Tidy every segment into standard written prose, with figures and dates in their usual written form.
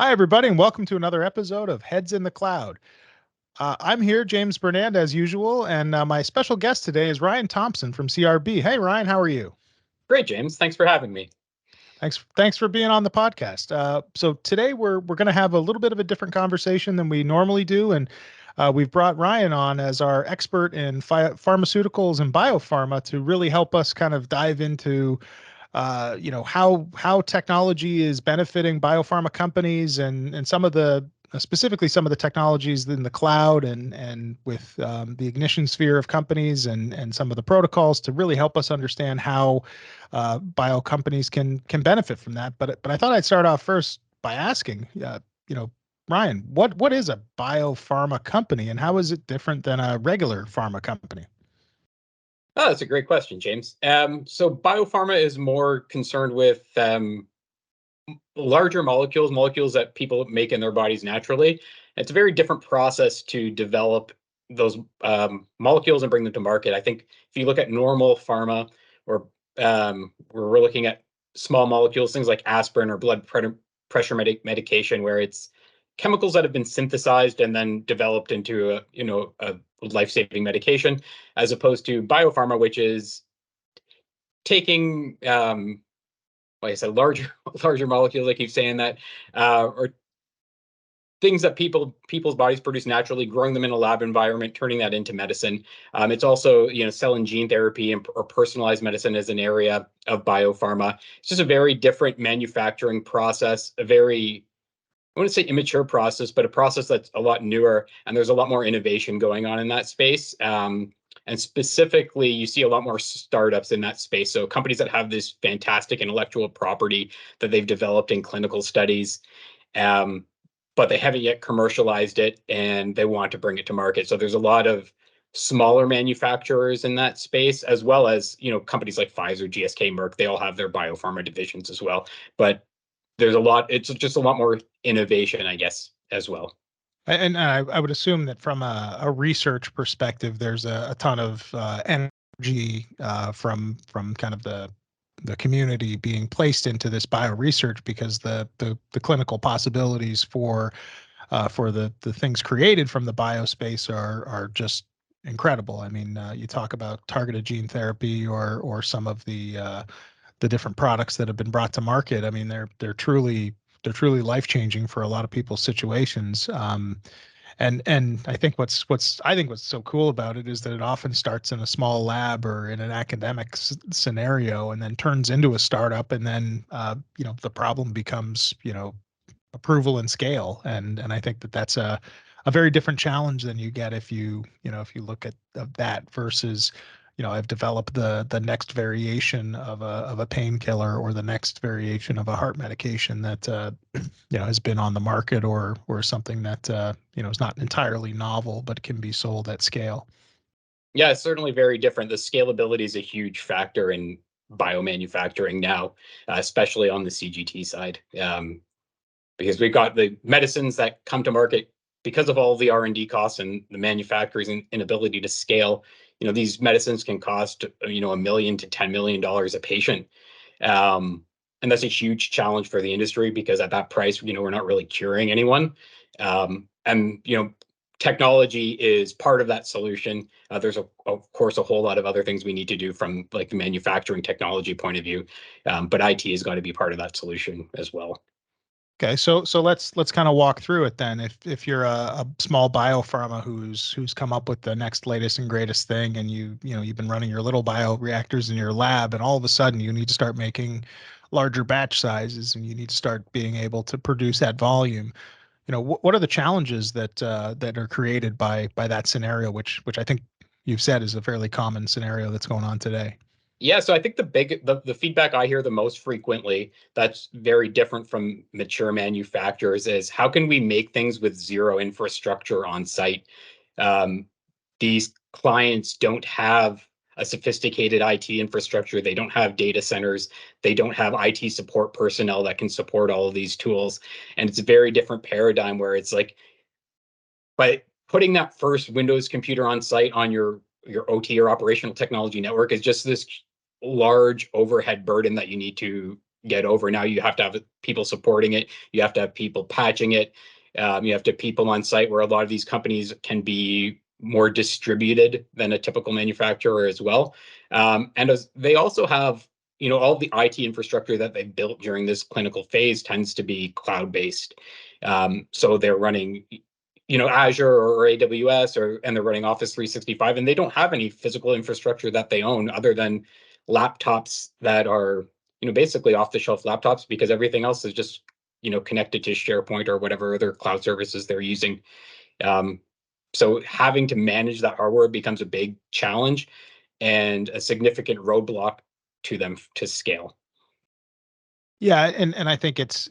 Hi, everybody, and welcome to another episode of Heads in the Cloud. I'm here, James Burnand, as usual, and my special guest today is Ryan Thompson from CRB. Hey, Ryan, how are you? Great, James. Thanks for having me. Thanks for being on the podcast. So today we're going to have a little bit of a different conversation than we normally do, and we've brought Ryan on as our expert in pharmaceuticals and biopharma to really help us kind of dive into how technology is benefiting biopharma companies and some of the specifically some of the technologies in the cloud and with the ignition sphere of companies and some of the protocols to really help us understand how bio companies can benefit from that. But I thought I'd start off first by asking, Ryan, what is a biopharma company and how is it different than a regular pharma company? Oh, that's a great question, James. So biopharma is more concerned with larger molecules that people make in their bodies naturally. It's a very different process to develop those molecules and bring them to market. I think if you look at normal pharma, or where we're looking at small molecules, things like aspirin or pressure medication, where it's chemicals that have been synthesized and then developed into a life-saving medication, as opposed to biopharma, which is taking like I said, larger molecules. I keep saying that, or things that people's bodies produce naturally, growing them in a lab environment, turning that into medicine. It's also, cell and gene therapy or personalized medicine as an area of biopharma. It's just a very different manufacturing process, a very, I wouldn't say immature process, but a process that's a lot newer, and there's a lot more innovation going on in that space. And specifically, you see a lot more startups in that space. So companies that have this fantastic intellectual property that they've developed in clinical studies, but they haven't yet commercialized it and they want to bring it to market. So there's a lot of smaller manufacturers in that space, as well as, companies like Pfizer, GSK, Merck. They all have their biopharma divisions as well. But it's just a lot more innovation, I guess, as well. And I would assume that from a research perspective, there's a ton of energy from kind of the community being placed into this bio research because the clinical possibilities for the things created from the biospace are just incredible. I mean, you talk about targeted gene therapy or some of the different products that have been brought to market. I mean, they're truly life changing for a lot of people's situations. And I think what's so cool about it is that it often starts in a small lab or in an academic scenario, and then turns into a startup, and then the problem becomes approval and scale. And I think that that's a very different challenge than you get if you look at that versus I've developed the next variation of a painkiller or the next variation of a heart medication that has been on the market or something that is not entirely novel but can be sold at scale. Yeah, it's certainly very different. The scalability is a huge factor in biomanufacturing now, especially on the CGT side, because we've got the medicines that come to market because of all the R&D costs and the manufacturer's inability to scale. These medicines can cost $1 million to $10 million a patient, and that's a huge challenge for the industry because at that price, we're not really curing anyone. And technology is part of that solution. There's of course a whole lot of other things we need to do from like the manufacturing technology point of view, but IT has got to be part of that solution as well. Okay, so let's kind of walk through it then. If you're a small biopharma who's come up with the next latest and greatest thing, and you've been running your little bioreactors in your lab, and all of a sudden you need to start making larger batch sizes, and you need to start being able to produce that volume. What are the challenges that are created by that scenario, which I think you've said is a fairly common scenario that's going on today? Yeah, so I think the feedback I hear the most frequently that's very different from mature manufacturers is how can we make things with zero infrastructure on site? Um, these clients don't have a sophisticated IT infrastructure. They don't have data centers. They don't have IT support personnel that can support all of these tools. And it's a very different paradigm where it's like, by putting that first Windows computer on site on your OT or operational technology network is just this large overhead burden that you need to get over. Now you have to have people supporting it. You have to have people patching it. You have to have people on site, where a lot of these companies can be more distributed than a typical manufacturer as well. And as they also have, all the IT infrastructure that they've built during this clinical phase tends to be cloud-based. So they're running, Azure or AWS, and they're running Office 365, and they don't have any physical infrastructure that they own other than laptops that are, basically off-the-shelf laptops, because everything else is just, connected to SharePoint or whatever other cloud services they're using. So having to manage that hardware becomes a big challenge and a significant roadblock to them to scale. Yeah, and I think it's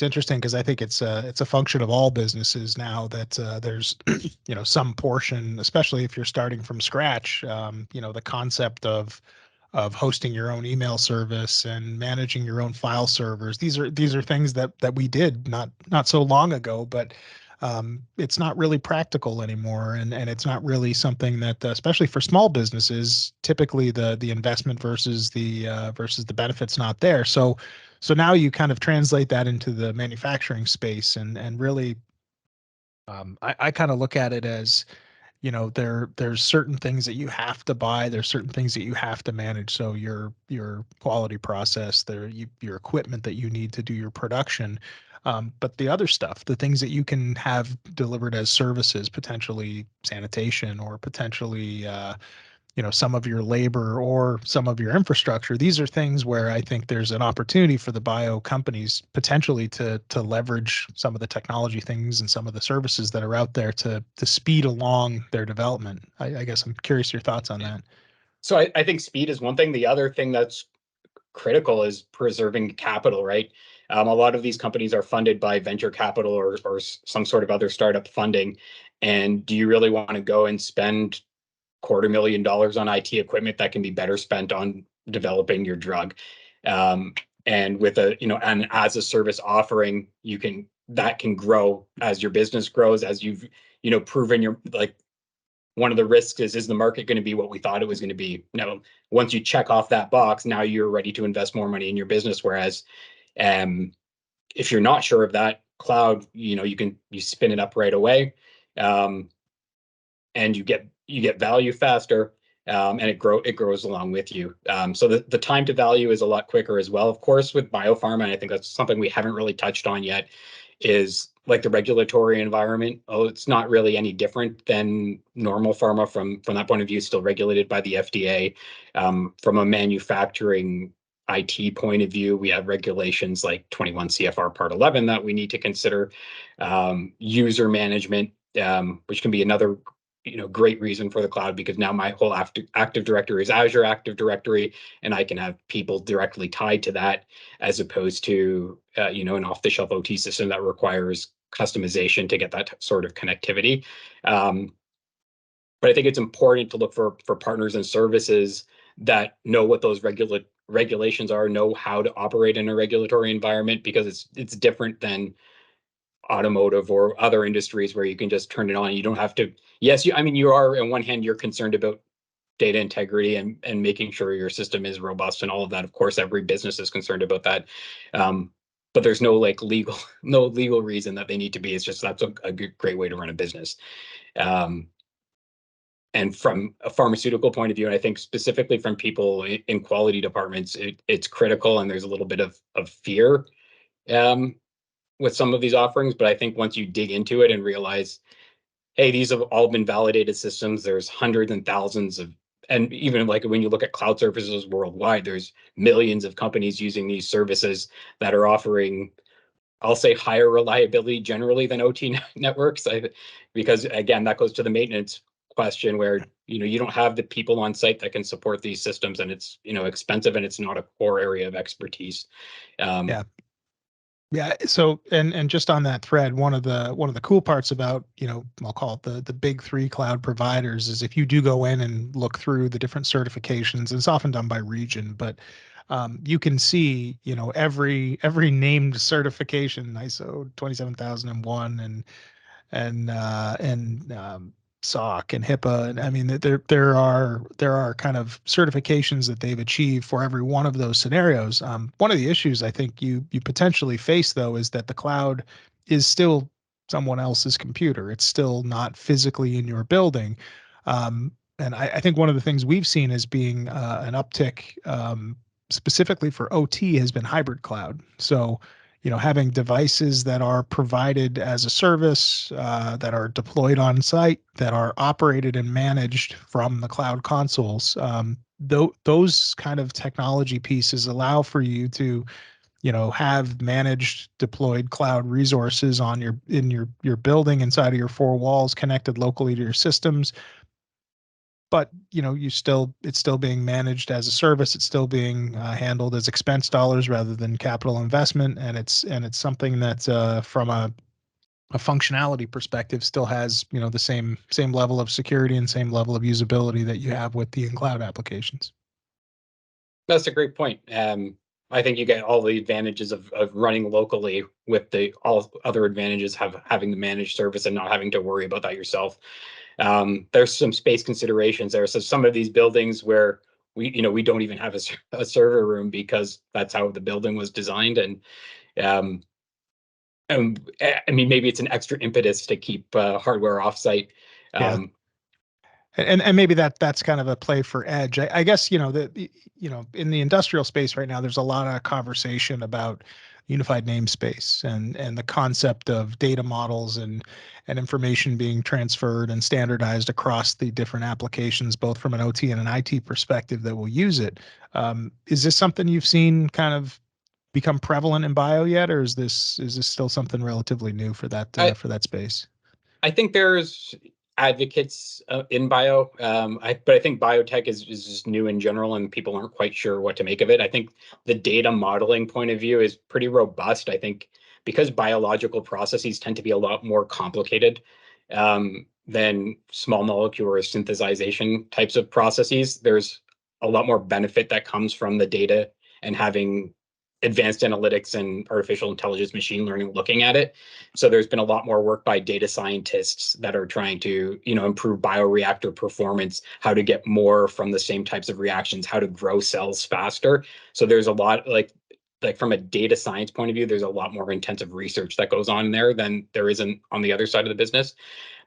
interesting because I think it's a function of all businesses now that there's some portion, especially if you're starting from scratch, the concept of hosting your own email service and managing your own file servers. These are things that we did not so long ago, but it's not really practical anymore, and it's not really something that, especially for small businesses, typically the investment versus the benefits not there. So now you kind of translate that into the manufacturing space, and really, I kind of look at it as, there's certain things that you have to buy, there's certain things that you have to manage. So your quality process, your equipment that you need to do your production, but the other stuff, the things that you can have delivered as services, potentially sanitation or potentially some of your labor or some of your infrastructure. These are things where I think there's an opportunity for the bio companies potentially to leverage some of the technology things and some of the services that are out there to speed along their development. I guess I'm curious your thoughts on that. So I think speed is one thing. The other thing that's critical is preserving capital, right? A lot of these companies are funded by venture capital or some sort of other startup funding. And do you really want to go and spend $250,000 on IT equipment that can be better spent on developing your drug? And with an as a service offering, that can grow as your business grows, as you've, proven your, like, one of the risks is the market going to be what we thought it was going to be? No, once you check off that box, now you're ready to invest more money in your business. Whereas, if you're not sure of that, cloud, you spin it up right away, and you get value faster, and it grows along with you. So the time to value is a lot quicker as well. Of course, with biopharma, and I think that's something we haven't really touched on yet, is like the regulatory environment. Oh, it's not really any different than normal pharma from that point of view. Still regulated by the FDA. From a manufacturing IT point of view, we have regulations like 21 CFR Part 11 that we need to consider. User management, which can be another great reason for the cloud, because now my whole Active Directory is Azure Active Directory, and I can have people directly tied to that, as opposed to an off-the-shelf OT system that requires customization to get that sort of connectivity. But I think it's important to look for partners and services that know what those regulations are, know how to operate in a regulatory environment, because it's different than automotive or other industries where you can just turn it on. You don't have to. Yes, you are, on one hand, you're concerned about data integrity and making sure your system is robust and all of that. Of course, every business is concerned about that. But there's no legal reason that they need to be. It's just that's a great way to run a business. And from a pharmaceutical point of view, and I think specifically from people in quality departments, it's critical, and there's a little bit of fear with some of these offerings. But I think once you dig into it and realize, hey, these have all been validated systems, there's hundreds and thousands of, and even like when you look at cloud services worldwide, there's millions of companies using these services that are offering, I'll say, higher reliability generally than OT networks. Because again, that goes to the maintenance question, where you don't have the people on site that can support these systems, and it's expensive, and it's not a core area of expertise. Yeah. Yeah. So, and just on that thread, one of the cool parts about, I'll call it the big three cloud providers, is if you do go in and look through the different certifications, it's often done by region, but you can see, every named certification, ISO 27001 and SOC and HIPAA, and I mean there are kind of certifications that they've achieved for every one of those scenarios. One of the issues I think you potentially face though is that the cloud is still someone else's computer. It's still not physically in your building. And I think one of the things we've seen as being an uptick specifically for OT has been hybrid cloud. So having devices that are provided as a service, that are deployed on site, that are operated and managed from the cloud consoles. Those kind of technology pieces allow for you to, have managed deployed cloud resources on your building inside of your four walls, connected locally to your systems. But it's still being managed as a service. It's still being handled as expense dollars rather than capital investment, and it's something that from a functionality perspective still has the same level of security and same level of usability that you have with the in-cloud applications. That's a great point. I think you get all the advantages of running locally with the all other advantages of having the managed service and not having to worry about that yourself. There's some space considerations there. So some of these buildings where we don't even have a server room because that's how the building was designed. And I mean, maybe it's an extra impetus to keep hardware offsite. Yeah. And maybe that's kind of a play for edge. I guess in the industrial space right now, there's a lot of conversation about unified namespace and the concept of data models and information being transferred and standardized across the different applications, both from an OT and an IT perspective that will use it. Is this something you've seen kind of become prevalent in bio yet, or is this still something relatively new for that space? I think there's advocates in bio, but I think biotech is just new in general, and people aren't quite sure what to make of it. I think the data modeling point of view is pretty robust. I think because biological processes tend to be a lot more complicated than small molecule or synthesization types of processes, there's a lot more benefit that comes from the data and having advanced analytics and artificial intelligence, machine learning looking at it. So there's been a lot more work by data scientists that are trying to, improve bioreactor performance, how to get more from the same types of reactions, how to grow cells faster. So there's a lot like from a data science point of view, there's a lot more intensive research that goes on there than there isn't on the other side of the business.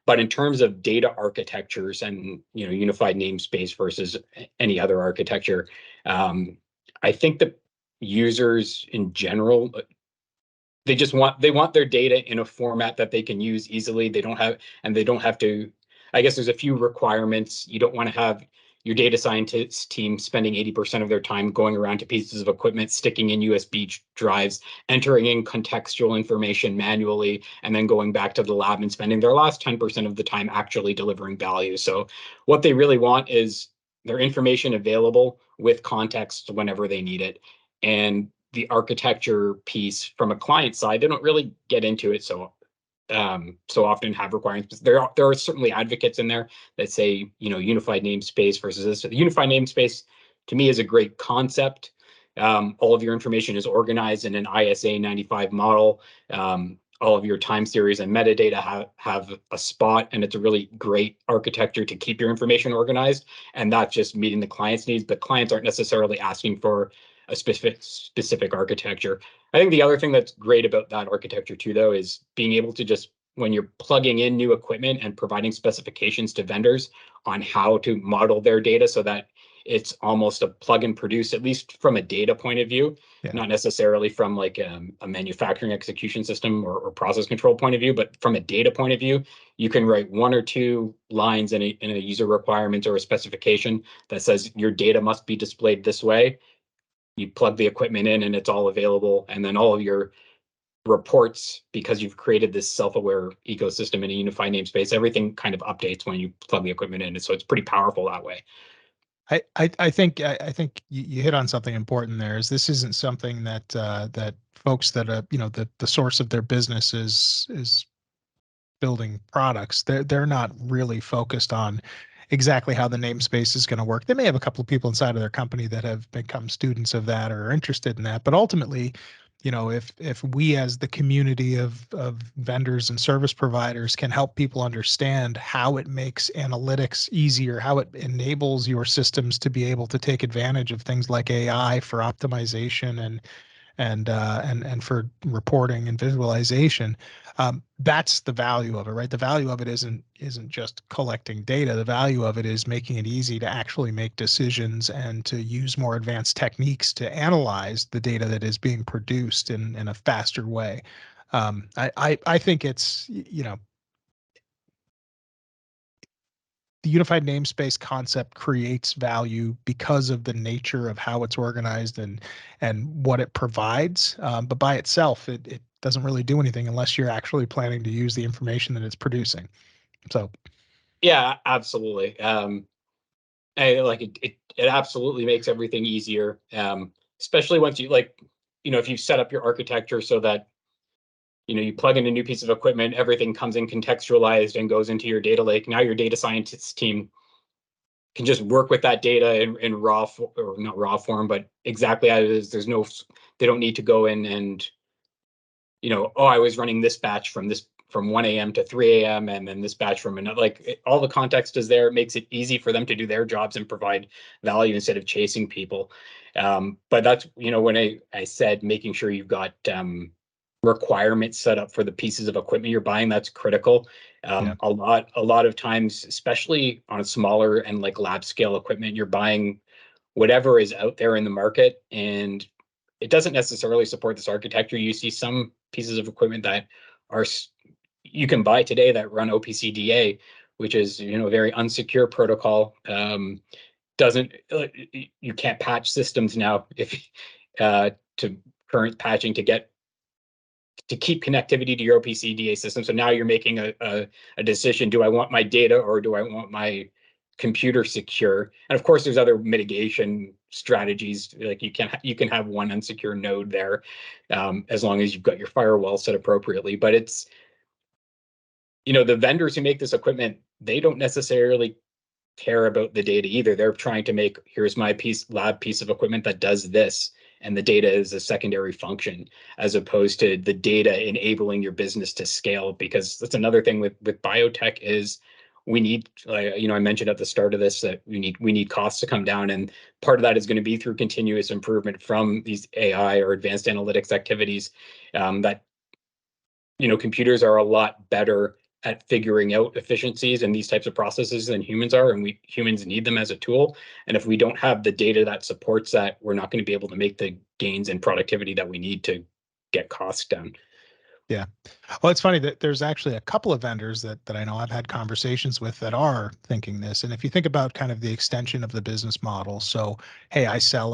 But in terms of data architectures and unified namespace versus any other architecture, I think that users in general, they want their data in a format that they can use easily. They don't have to, I guess there's a few requirements. You don't want to have your data scientist team spending 80% of their time going around to pieces of equipment, sticking in USB drives, entering in contextual information manually, and then going back to the lab and spending their last 10% of the time actually delivering value. So what they really want is their information available with context whenever they need it. And the architecture piece from a client side, they don't really get into it so often, have requirements. There are certainly advocates in there that say, unified namespace versus this. The unified namespace to me is a great concept. All of your information is organized in an ISA 95 model. All of your time series and metadata have a spot, and it's a really great architecture to keep your information organized. And that's just meeting the client's needs. But clients aren't necessarily asking for a specific architecture. I think the other thing that's great about that architecture too, though, is being able to just, when you're plugging in new equipment and providing specifications to vendors on how to model their data so that it's almost a plug and produce, at least from a data point of view, not necessarily from like a manufacturing execution system or process control point of view, but from a data point of view, you can write one or two lines in a user requirement or a specification that says your data must be displayed this way. You plug the equipment in and it's all available. And then all of your reports, because you've created this self-aware ecosystem in a unified namespace, everything kind of updates when you plug the equipment in. And so it's pretty powerful that way. I think you hit on something important there. Is this isn't something that that folks that the source of their business is building products. They're not really focused on exactly how the namespace is going to work. They may have a couple of people inside of their company that have become students of that or are interested in that, but ultimately, if we as the community of vendors and service providers can help people understand how it makes analytics easier, how it enables your systems to be able to take advantage of things like AI for optimization and for reporting and visualization. That's the value of it, right? The value of it isn't just collecting data. The value of it is making it easy to actually make decisions and to use more advanced techniques to analyze the data that is being produced in a faster way. I think it's, the unified namespace concept creates value because of the nature of how it's organized and what it provides. But by itself, it doesn't really do anything unless you're actually planning to use the information that it's producing. So Yeah, absolutely. It absolutely makes everything easier. Especially once you if you set up your architecture so that you plug in a new piece of equipment, everything comes in contextualized and goes into your data lake. Now your data scientists team can just work with that data in raw or not raw form, but exactly as it is. They don't need to go in and I was running this batch from 1 a.m. to 3 a.m. and then this batch from another. All the context is there. It makes it easy for them to do their jobs and provide value instead of chasing people. But that's when I said making sure you've got requirements set up for the pieces of equipment you're buying, that's critical. yeah, A lot of times, especially on a smaller and lab scale equipment, you're buying whatever is out there in the market, and it doesn't necessarily support this architecture. You see some pieces of equipment that are you can buy today that run OPC-DA, which is a very unsecure protocol. Doesn't You can't patch systems now if to current patching to keep connectivity to your OPC-DA system. So now you're making a decision: do I want my data or do I want my computer secure? And of course, there's other mitigation strategies. Like you can have one unsecure node there, as long as you've got your firewall set appropriately. But it's the vendors who make this equipment, they don't necessarily care about the data either. They're trying to make, here's my lab piece of equipment that does this, and the data is a secondary function, as opposed to the data enabling your business to scale. Because that's another thing with biotech is we need, I mentioned at the start of this that we need costs to come down, and part of that is going to be through continuous improvement from these AI or advanced analytics activities. That computers are a lot better at figuring out efficiencies in these types of processes than humans are, and humans need them as a tool. And if we don't have the data that supports that, we're not going to be able to make the gains in productivity that we need to get costs down. yeah. Well, it's funny that there's actually a couple of vendors that I know I've had conversations with that are thinking this. And if you think about kind of the extension of the business model, so hey, I sell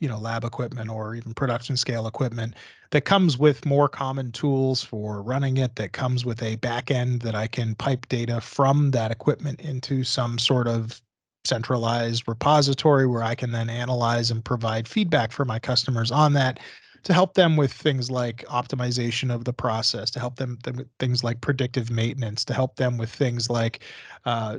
lab equipment or even production scale equipment that comes with more common tools for running it, that comes with a back end that I can pipe data from that equipment into some sort of centralized repository where I can then analyze and provide feedback for my customers on that, to help them with things like optimization of the process, to help them with things like predictive maintenance, to help them with things like, uh,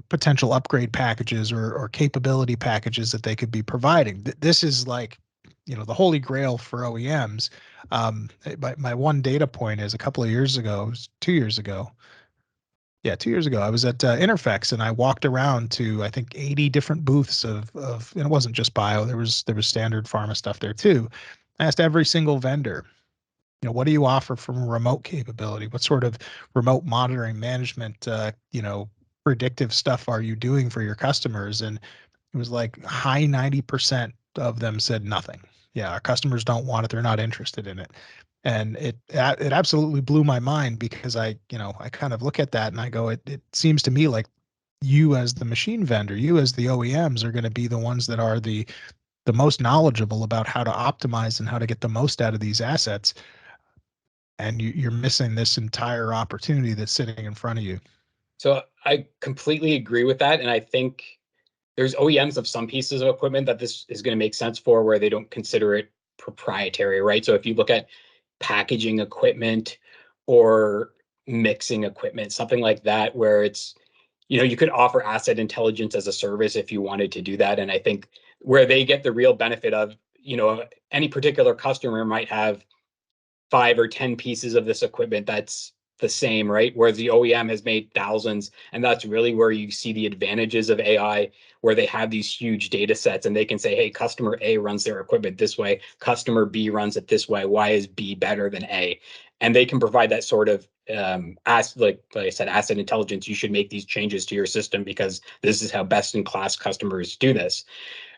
potential upgrade packages or capability packages that they could be providing. This is like, the holy grail for OEMs. My one data point is a couple of years ago, it was 2 years ago. Yeah, 2 years ago, I was at Interfex and I walked around to, I think, 80 different booths and it wasn't just bio. There was standard pharma stuff there too. I asked every single vendor, what do you offer from a remote capability? What sort of remote monitoring management, predictive stuff are you doing for your customers? And it was like high 90% of them said nothing. Yeah, our customers don't want it. They're not interested in it. And it absolutely blew my mind because I kind of look at that and I go, it seems to me like you as the machine vendor, you as the OEMs are going to be the ones that are the most knowledgeable about how to optimize and how to get the most out of these assets. And you're missing this entire opportunity that's sitting in front of you. So I completely agree with that, and I think there's OEMs of some pieces of equipment that this is going to make sense for, where they don't consider it proprietary, right? So if you look at packaging equipment or mixing equipment, something like that, where it's, you could offer asset intelligence as a service if you wanted to do that. And I think where they get the real benefit of, any particular customer might have 5 or 10 pieces of this equipment that's the same, right? Whereas the OEM has made thousands, and that's really where you see the advantages of AI, where they have these huge data sets and they can say, hey, customer A runs their equipment this way, customer B runs it this way. Why is B better than A? And they can provide that sort of like I said, asset intelligence. You should make these changes to your system because this is how best in class customers do this.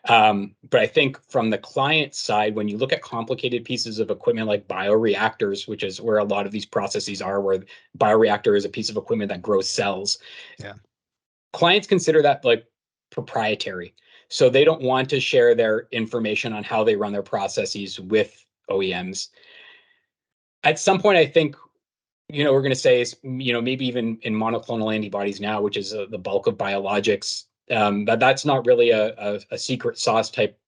But I think from the client side, when you look at complicated pieces of equipment like bioreactors, which is where a lot of these processes are, where bioreactor is a piece of equipment that grows cells, Yeah. clients consider that like proprietary. So they don't want to share their information on how they run their processes with OEMs. At some point, I think we're going to say is, maybe even in monoclonal antibodies now, which is the bulk of biologics, that's not really a secret sauce type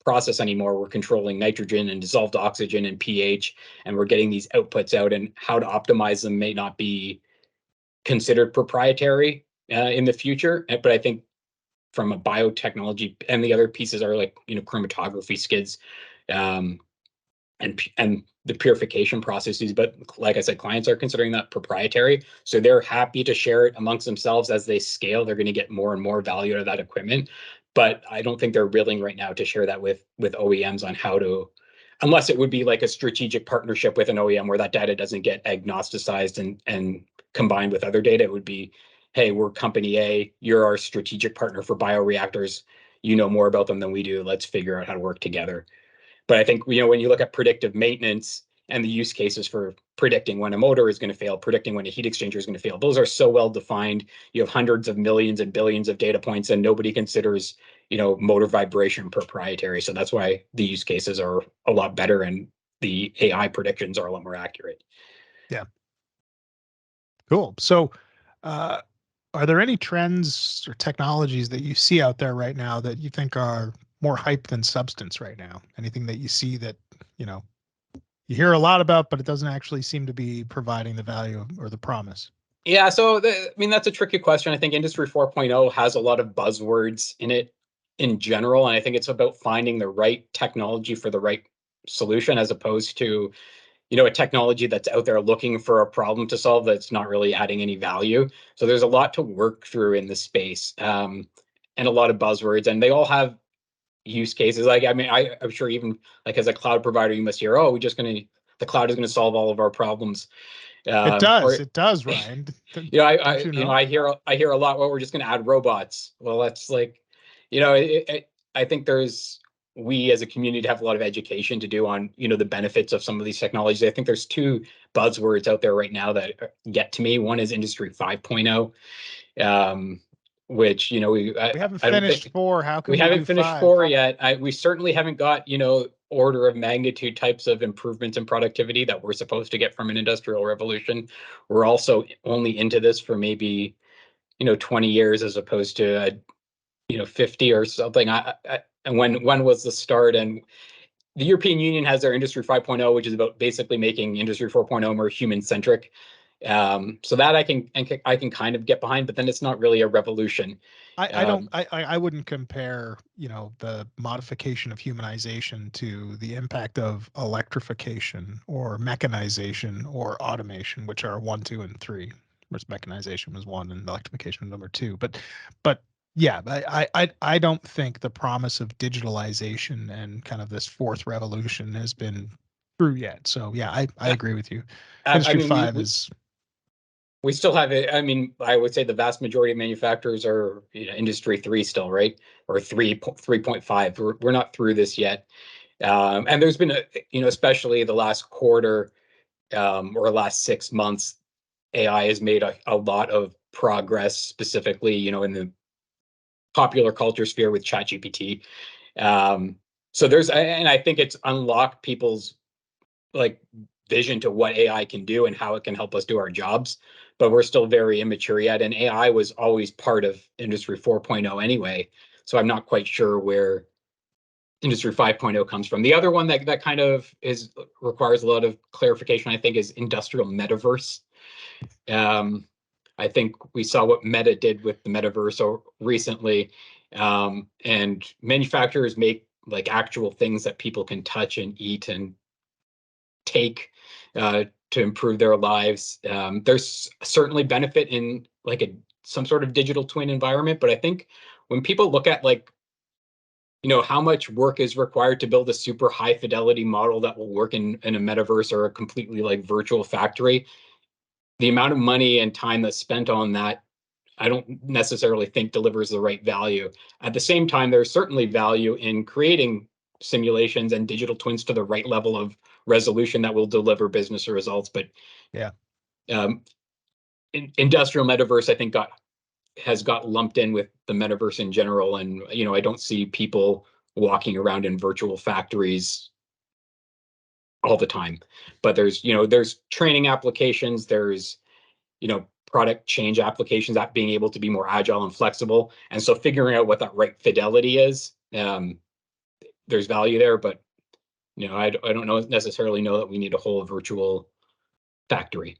process anymore. We're controlling nitrogen and dissolved oxygen and pH, and we're getting these outputs out, and how to optimize them may not be considered proprietary in the future. But I think from a biotechnology, and the other pieces are like, chromatography skids, and the purification processes. But like I said, clients are considering that proprietary. So they're happy to share it amongst themselves. As they scale, they're going to get more and more value out of that equipment. But I don't think they're willing right now to share that with OEMs on how to, unless it would be like a strategic partnership with an OEM where that data doesn't get agnosticized and combined with other data. It would be, hey, we're company A, you're our strategic partner for bioreactors. You know more about them than we do. Let's figure out how to work together. But I think, when you look at predictive maintenance and the use cases for predicting when a motor is going to fail, predicting when a heat exchanger is going to fail, those are so well defined. You have hundreds of millions and billions of data points, and nobody considers, motor vibration proprietary. So that's why the use cases are a lot better and the AI predictions are a lot more accurate. Yeah. Cool. So, are there any trends or technologies that you see out there right now that you think are more hype than substance right now? Anything that you see that, you hear a lot about, but it doesn't actually seem to be providing the value or the promise? Yeah, so that's a tricky question. I think Industry 4.0 has a lot of buzzwords in it in general, and I think it's about finding the right technology for the right solution, as opposed to a technology that's out there looking for a problem to solve that's not really adding any value. So there's a lot to work through in the space, and a lot of buzzwords, and they all have use cases. Like, I mean, I'm sure even like as a cloud provider, you must hear, oh, the cloud is going to solve all of our problems. It does. Or It does, Ryan. I Don't you know? I hear a lot. Well, we're just going to add robots. Well, that's like, I think we as a community have a lot of education to do on the benefits of some of these technologies. I think there's two buzzwords out there right now that get to me. One is Industry 5.0, which We haven't I don't finished think 4. How can we we haven't do finished 5? 4 yet. We certainly haven't got order of magnitude types of improvements in productivity that we're supposed to get from an industrial revolution. We're also only into this for maybe 20 years as opposed to 50 or something. And when was the start? And the European Union has their Industry 5.0, which is about basically making Industry 4.0 more human centric. So that I can kind of get behind, but then it's not really a revolution. I wouldn't compare, the modification of humanization to the impact of electrification or mechanization or automation, which are 1, 2, and 3. Whereas mechanization was 1 and electrification was number 2. But yeah, I don't think the promise of digitalization and kind of this fourth revolution has been true yet. So yeah, I agree with you. I Industry mean, 5 is. we still have it. I mean, I would say the vast majority of manufacturers are Industry 3 still, right? Or 3.5. We're not through this yet. And there's been especially the last quarter, or last 6 months, AI has made a lot of progress, specifically, in the popular culture sphere with ChatGPT. So and I think it's unlocked people's like vision to what AI can do and how it can help us do our jobs, but we're still very immature yet. And AI was always part of Industry 4.0 anyway, so I'm not quite sure where Industry 5.0 comes from. The other one that kind of requires a lot of clarification, I think, is industrial metaverse. I think we saw what Meta did with the metaverse recently, and manufacturers make like actual things that people can touch and eat and take to improve their lives. There's certainly benefit in like some sort of digital twin environment, but I think when people look at like, how much work is required to build a super high fidelity model that will work in a metaverse or a completely like virtual factory, the amount of money and time that's spent on that, I don't necessarily think delivers the right value. At the same time, there's certainly value in creating simulations and digital twins to the right level of resolution that will deliver business results. But Yeah. Industrial metaverse, I think, has got lumped in with the metaverse in general. And, I don't see people walking around in virtual factories all the time. But there's training applications, there's, product change applications, that being able to be more agile and flexible. And so figuring out what that right fidelity is, there's value there. But, I don't necessarily know that we need a whole virtual factory.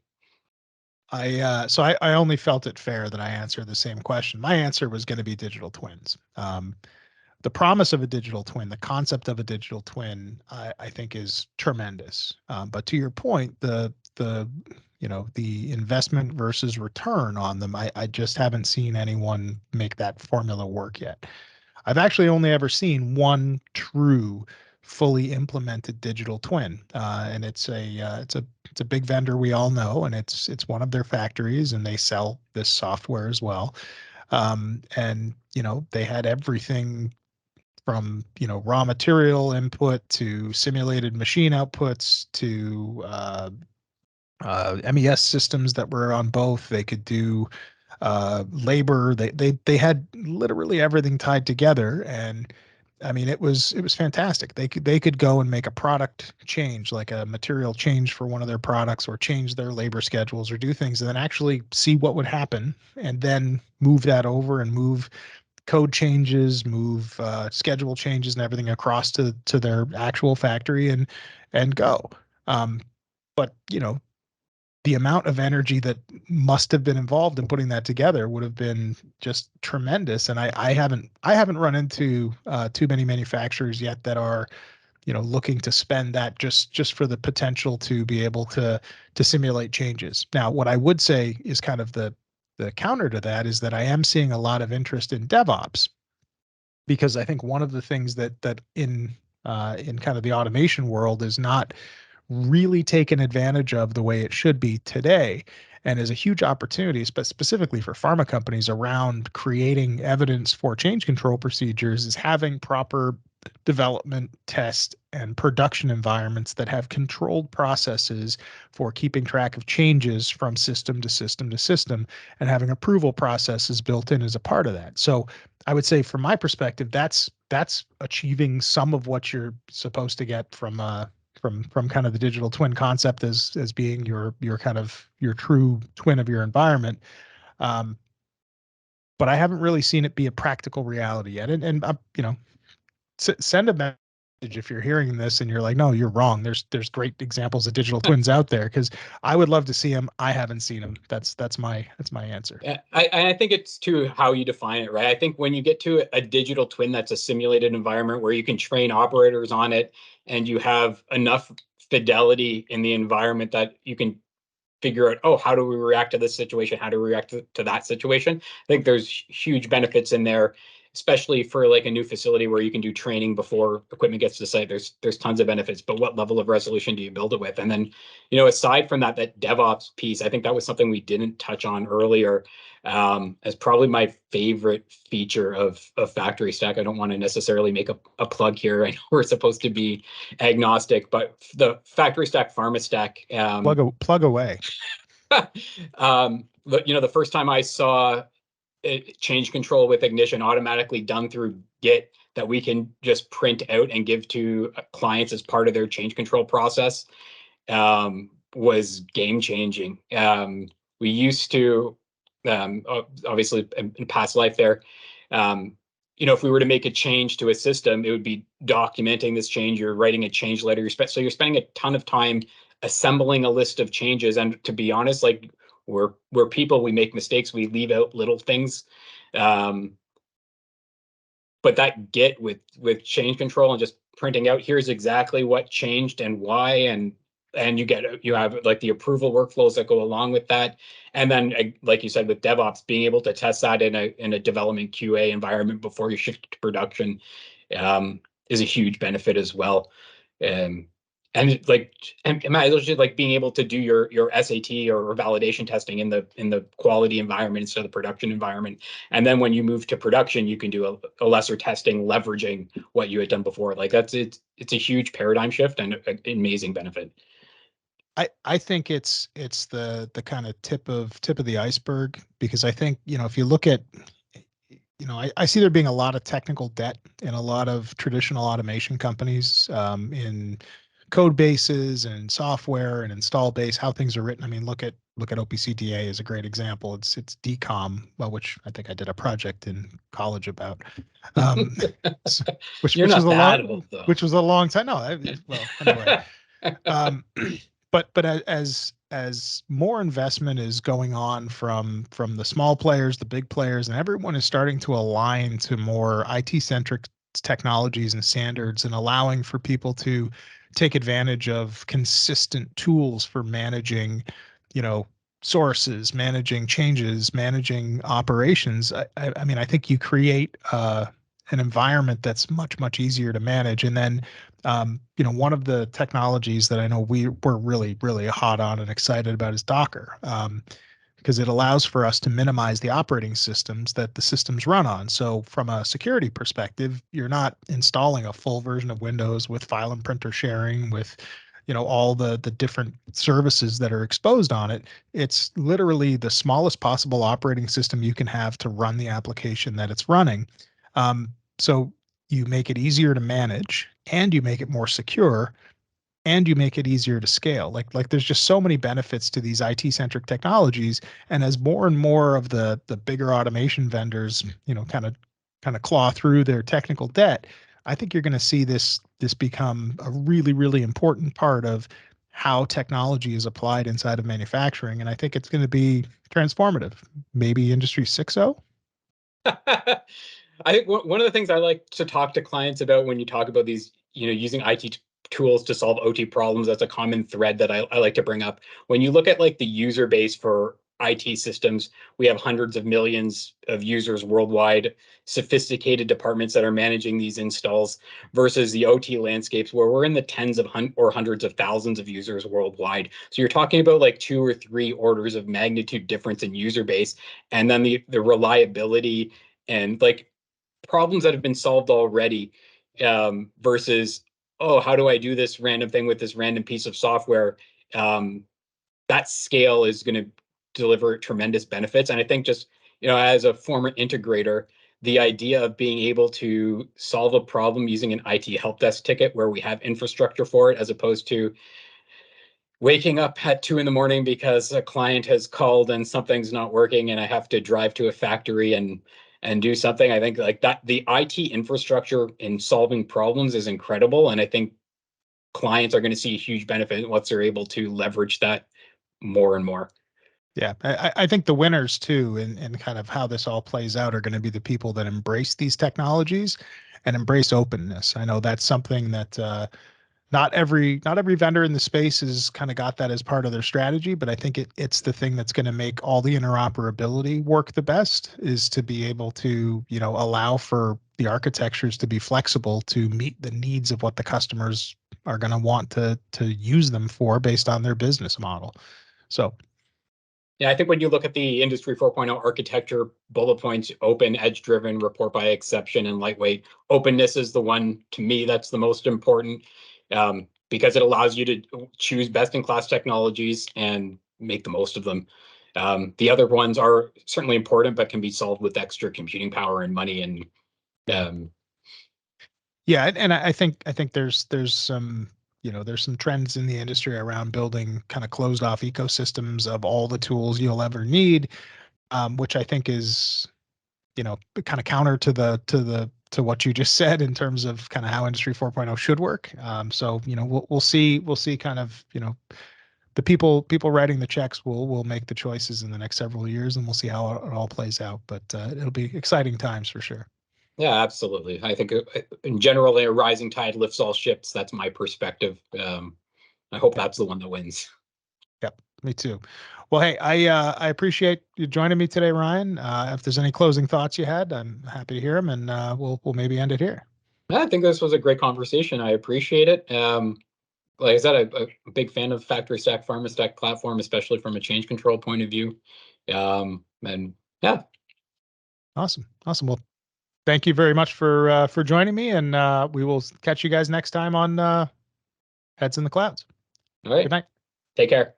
I only felt it fair that I answer the same question. My answer was going to be digital twins. The promise of a digital twin, the concept of a digital twin, I think is tremendous. But to your point, the investment versus return on them, I just haven't seen anyone make that formula work yet. I've actually only ever seen one true fully implemented digital twin, and it's a big vendor we all know, and it's one of their factories, and they sell this software as well. And they had everything from raw material input to simulated machine outputs to MES systems that were on both. They could do labor. They had literally everything tied together, and I mean it was fantastic. They could go and make a product change, like a material change for one of their products, or change their labor schedules, or do things, and then actually see what would happen, and then move that over and move code changes, move schedule changes, and everything across to their actual factory and go. But the amount of energy that must have been involved in putting that together would have been just tremendous. And I haven't run into too many manufacturers yet that are looking to spend that just for the potential to be able to simulate changes. Now, what I would say is kind of the counter to that is that I am seeing a lot of interest in DevOps, because I think one of the things that in kind of the automation world is not really taken advantage of the way it should be today, and is a huge opportunity, but specifically for pharma companies, around creating evidence for change control procedures, is having proper development, test, and production environments that have controlled processes for keeping track of changes from system to system to system, and having approval processes built in as a part of that. So I would say, from my perspective, that's achieving some of what you're supposed to get from kind of the digital twin concept as being your kind of your true twin of your environment. But I haven't really seen it be a practical reality yet. And send a message if you're hearing this and you're like, no, you're wrong. There's great examples of digital twins out there, because I would love to see them. I haven't seen them. That's my answer. I think it's to how you define it, right? I think when you get to a digital twin that's a simulated environment where you can train operators on it, and you have enough fidelity in the environment that you can figure out, oh, how do we react to this situation? How do we react to that situation? I think there's huge benefits in there, especially for like a new facility where you can do training before equipment gets to the site. There's tons of benefits, but what level of resolution do you build it with? And then, aside from that DevOps piece, I think that was something we didn't touch on earlier, as probably my favorite feature of Factory Stack. I don't want to necessarily make a plug here. I know we're supposed to be agnostic, but the Factory Stack Pharma Stack, Plug away. the first time I saw change control with Ignition automatically done through Git that we can just print out and give to clients as part of their change control process, was game changing. We used to, obviously in past life there, if we were to make a change to a system, it would be documenting this change. You're writing a change letter. So you're spending a ton of time assembling a list of changes. And to be honest, like, we're people, we make mistakes, we leave out little things. but that Git with change control and just printing out, here's exactly what changed and why, and you have like the approval workflows that go along with that. And then, like you said, with DevOps, being able to test that in a development QA environment before you shift to production is a huge benefit as well. Um, and like, and just like being able to do your SAT or validation testing in the quality environment instead of the production environment. And then when you move to production, you can do a lesser testing, leveraging what you had done before. Like it's a huge paradigm shift and an amazing benefit. I think it's the kind of tip of the iceberg, because I think, if you look at, I see there being a lot of technical debt in a lot of traditional automation companies, in code bases and software and install base, how things are written. I mean, look at OPCDA as a great example. It's decom, well, which I think I did a project in college about, um, which You're which was not a that long old though. which was a long time. No, well, anyway. Um, but as more investment is going on from the small players, the big players, and everyone is starting to align to more IT centric technologies and standards, and allowing for people to take advantage of consistent tools for managing, you know, sources, managing changes, managing operations. I mean, I think you create an environment that's much easier to manage. And then, one of the technologies that I know we're really hot on and excited about is Docker, because it allows for us to minimize the operating systems that the systems run on. So from a security perspective, you're not installing a full version of Windows with file and printer sharing, with all the different services that are exposed on it. It's literally the smallest possible operating system you can have to run the application that it's running. So you make it easier to manage, and you make it more secure, and you make it easier to scale. Like there's just so many benefits to these IT centric technologies. And as more and more of the bigger automation vendors, kind of claw through their technical debt, I think you're going to see this become a really important part of how technology is applied inside of manufacturing. And I think it's going to be transformative. Maybe Industry 6.0. I think one of the things I like to talk to clients about when you talk about these, using IT tools to solve OT problems, that's a common thread that I like to bring up. When you look at like the user base for IT systems, we have hundreds of millions of users worldwide, sophisticated departments that are managing these installs, versus the OT landscapes where we're in the tens of or hundreds of thousands of users worldwide. So you're talking about like 2 or 3 orders of magnitude difference in user base, and then the reliability and like problems that have been solved already, versus, oh, how do I do this random thing with this random piece of software? Um, that scale is going to deliver tremendous benefits. And I think just, as a former integrator, the idea of being able to solve a problem using an IT help desk ticket where we have infrastructure for it, as opposed to waking up at 2 in the morning because a client has called and something's not working and I have to drive to a factory and do something. I think like that the IT infrastructure in solving problems is incredible. And I think clients are going to see a huge benefit once they're able to leverage that more and more. Yeah, I think the winners too, and kind of how this all plays out, are going to be the people that embrace these technologies and embrace openness. I know that's something that not every vendor in the space has kind of got that as part of their strategy, but I think it's the thing that's going to make all the interoperability work the best, is to be able to, allow for the architectures to be flexible to meet the needs of what the customers are going to want to use them for based on their business model. So Yeah, I think when you look at the Industry 4.0 architecture bullet points, open, edge-driven, report by exception, and lightweight, openness is the one, to me, that's the most important, because it allows you to choose best-in-class technologies and make the most of them. The other ones are certainly important, but can be solved with extra computing power and money. And um, yeah, and I think there's some, there's some trends in the industry around building kind of closed off ecosystems of all the tools you'll ever need, which I think is, kind of counter to what you just said in terms of kind of how Industry 4.0 should work. So we'll see kind of, the people writing the checks will make the choices in the next several years, and we'll see how it all plays out. But it'll be exciting times for sure. Yeah, absolutely. I think in general, a rising tide lifts all ships. That's my perspective. I hope that's the one that wins. Yep, me too. Well, hey, I appreciate you joining me today, Ryan. If there's any closing thoughts you had, I'm happy to hear them, and we'll maybe end it here. I think this was a great conversation. I appreciate it. Like I said, I'm a big fan of factory stack, pharma stack platform, especially from a change control point of view. And yeah, Awesome, awesome. Well, thank you very much for joining me, and we will catch you guys next time on Heads in the Clouds. all Good right. night. Take care.